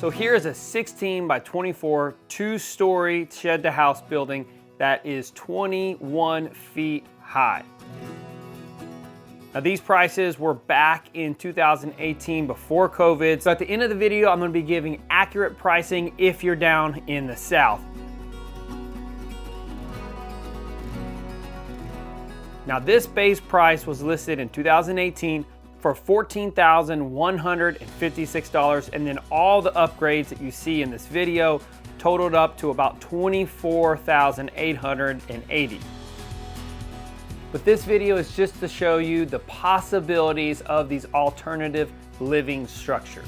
So here is a 16 by 24 two-story shed to house building that is 21 feet high. Now these prices were back in 2018 before COVID. So at the end of the video, I'm gonna be giving accurate pricing if you're down in the South. Now this base price was listed in 2018 for $14,156, and then all the upgrades that you see in this video totaled up to about $24,880. But this video is just to show you the possibilities of these alternative living structures.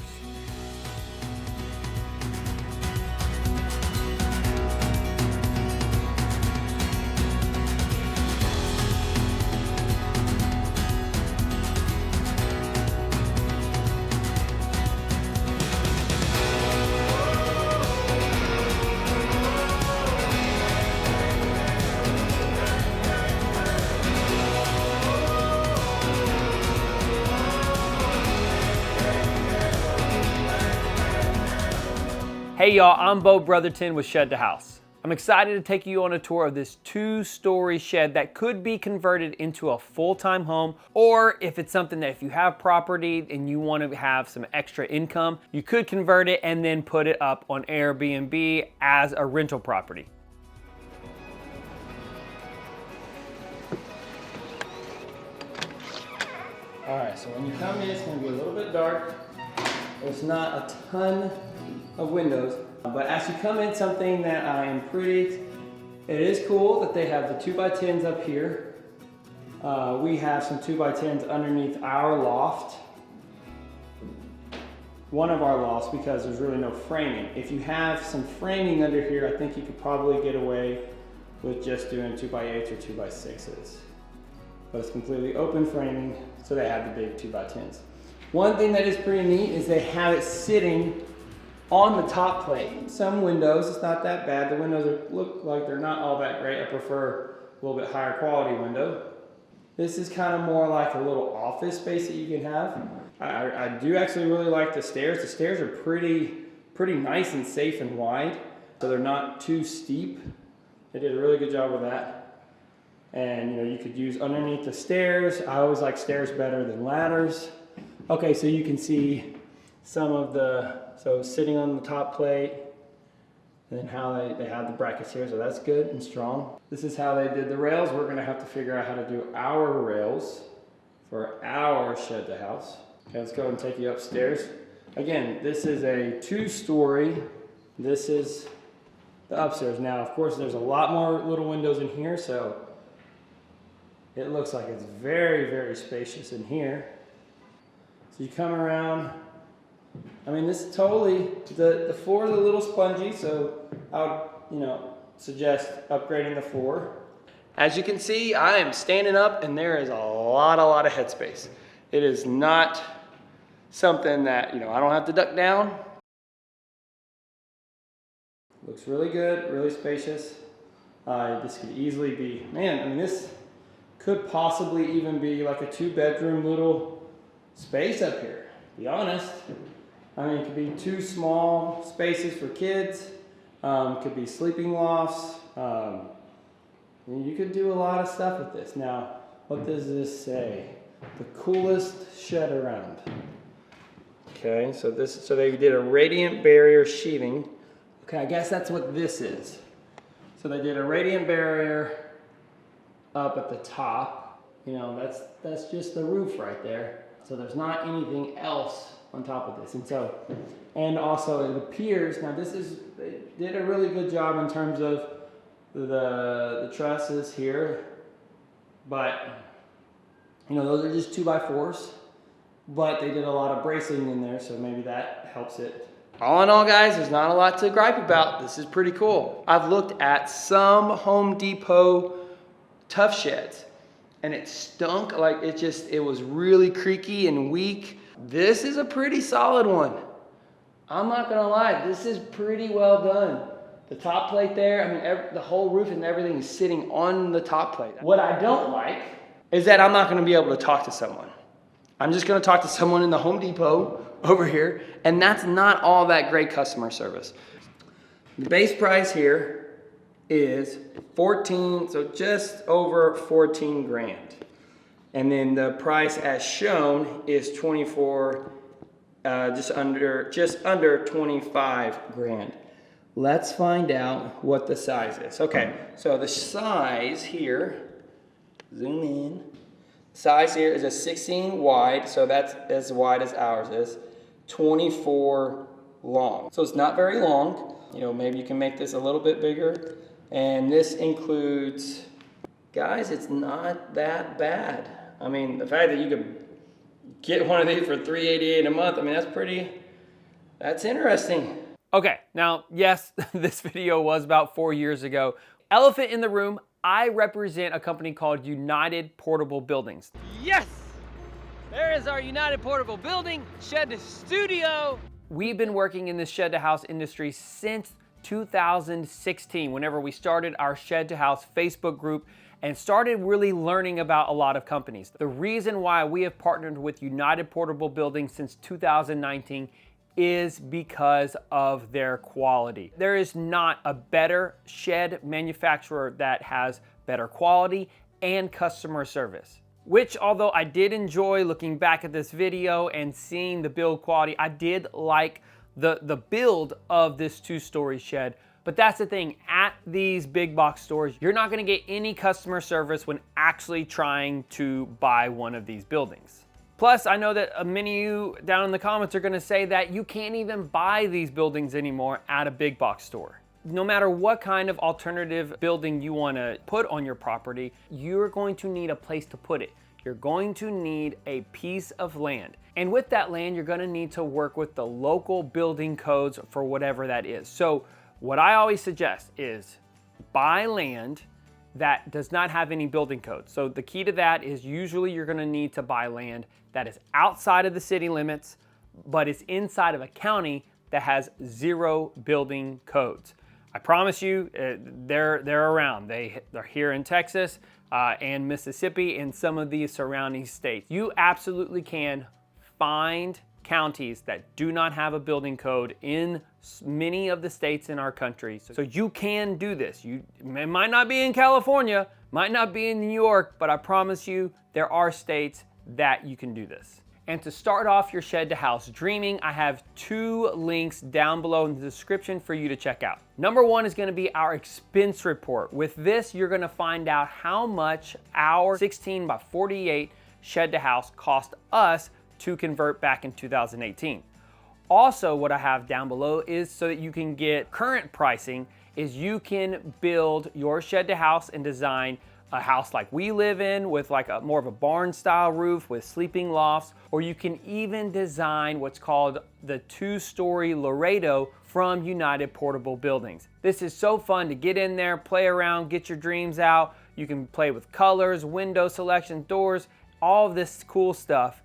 Hey y'all, I'm Bo Brotherton with Shed to House. I'm excited to take you on a tour of this two-story shed that could be converted into a full-time home, or if it's something that if you have property and you want to have some extra income, you could convert it and then put it up on Airbnb as a rental property. All right, so when you come in, it's gonna be a little bit dark. There's not a ton of windows, but as you come in, something that I am it is cool that they have the 2x10s up here. We have some 2x10s underneath our loft. One of our lofts, because there's really no framing. If you have some framing under here, I think you could probably get away with just doing 2x8s or 2x6s. But it's completely open framing, so they have the big 2x10s. One thing that is pretty neat is they have it sitting on the top plate. Some windows, it's not that bad. The windows look like they're not all that great. I prefer a little bit higher quality window. This is kind of more like a little office space that you can have. I do actually really like the stairs. The stairs are pretty nice and safe and wide, so they're not too steep. They did a really good job with that. And you could use underneath the stairs. I always like stairs better than ladders. Okay, so you can see some of so sitting on the top plate, and then how they have the brackets here, so that's good and strong. This is how they did the rails. We're gonna have to figure out how to do our rails for our shed to house. Okay, let's go ahead and take you upstairs. Again, this is a two-story. This is the upstairs. Now, of course, there's a lot more little windows in here, so it looks like it's very, very spacious in here. So you come around. I mean, this is totally, the floor is a little spongy, so I would, suggest upgrading the floor. As you can see, I am standing up and there is a lot of headspace. It is not something that, I don't have to duck down. Looks really good, really spacious. This could easily be, this could possibly even be like a 2-bedroom little space up here, to be honest. It could be 2 small spaces for kids. Could be sleeping lofts. You could do a lot of stuff with this. Now, what does this say? The coolest shed around. Okay, so they did a radiant barrier sheathing. Okay, I guess that's what this is. So they did a radiant barrier up at the top. That's just the roof right there. So there's not anything else on top of this. And also it appears, now they did a really good job in terms of the trusses here, but those are just 2x4s, but they did a lot of bracing in there, so maybe that helps it. All in all, guys, there's not a lot to gripe about. This is pretty cool. I've looked at some Home Depot Tuff sheds, and it stunk. It was really creaky and weak. This is a pretty solid one. I'm not gonna lie, this is pretty well done. The top plate there, the whole roof and everything is sitting on the top plate. What I don't like is that I'm not gonna be able to talk to someone. I'm just gonna talk to someone in the Home Depot over here, and that's not all that great customer service. The base price here is 14, so just over 14 grand. And then the price as shown is 24, just under 25 grand. Let's find out what the size is. Okay, so the size here, zoom in. Size here is a 16 wide, so that's as wide as ours is, 24 long. So it's not very long. You know, maybe you can make this a little bit bigger. And this includes, guys, it's not that bad. I mean, the fact that you could get one of these for $388 a month, I mean, that's interesting. Okay, now, yes, this video was about 4 years ago. Elephant in the room, I represent a company called United Portable Buildings. Yes! There is our United Portable Building, shed to studio. We've been working in the shed to house industry since 2016, whenever we started our Shed to House Facebook group and started really learning about a lot of companies. The reason why we have partnered with United Portable Buildings since 2019 is because of their quality. There is not a better shed manufacturer that has better quality and customer service. Which, although I did enjoy looking back at this video and seeing the build quality, I did like the build of this 2-story shed. But that's the thing, at these big box stores, you're not gonna get any customer service when actually trying to buy one of these buildings. Plus, I know that many of you down in the comments are gonna say that you can't even buy these buildings anymore at a big box store. No matter what kind of alternative building you wanna put on your property, you're going to need a place to put it. You're going to need a piece of land. And with that land, you're gonna need to work with the local building codes for whatever that is. So what I always suggest is buy land that does not have any building codes. So the key to that is usually you're gonna need to buy land that is outside of the city limits, but it's inside of a county that has 0 building codes. I promise you, they're around. They're here in Texas and Mississippi and some of these surrounding states. You absolutely can find counties that do not have a building code in many of the states in our country. So you can do this. It might not be in California, might not be in New York, but I promise you there are states that you can do this. And to start off your shed to house dreaming, I have 2 links down below in the description for you to check out. Number 1 is gonna be our expense report. With this, you're gonna find out how much our 16 by 48 shed to house cost us to convert back in 2018. Also, what I have down below is so that you can get current pricing, is you can build your shed to house and design a house like we live in with like more of a barn style roof with sleeping lofts, or you can even design what's called the 2-story Laredo from United Portable Buildings. This is so fun to get in there, play around, get your dreams out. You can play with colors, window selection, doors, all of this cool stuff,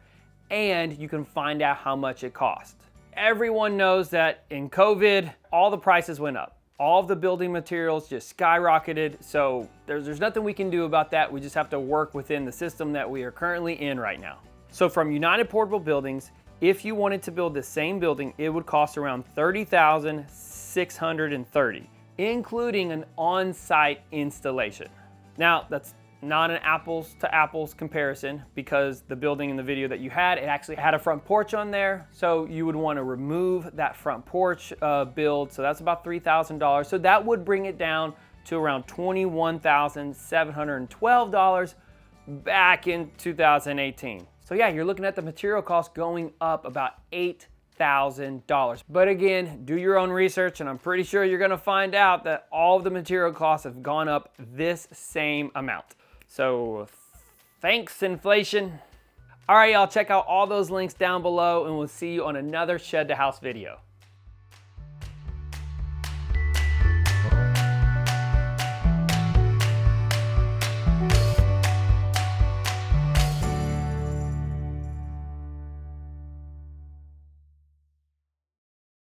and you can find out how much it costs. Everyone knows that in COVID, all the prices went up. All of the building materials just skyrocketed, so there's nothing we can do about that. We just have to work within the system that we are currently in right now. So from United Portable Buildings, if you wanted to build the same building, it would cost around $30,630, including an on-site installation. Now, that's not an apples to apples comparison, because the building in the video that you had, it actually had a front porch on there. So you would want to remove that front porch build. So that's about $3,000. So that would bring it down to around $21,712 back in 2018. So yeah, you're looking at the material cost going up about $8,000. But again, do your own research, and I'm pretty sure you're gonna find out that all of the material costs have gone up this same amount. So thanks, inflation. All right, y'all, check out all those links down below, and we'll see you on another Shed to House video.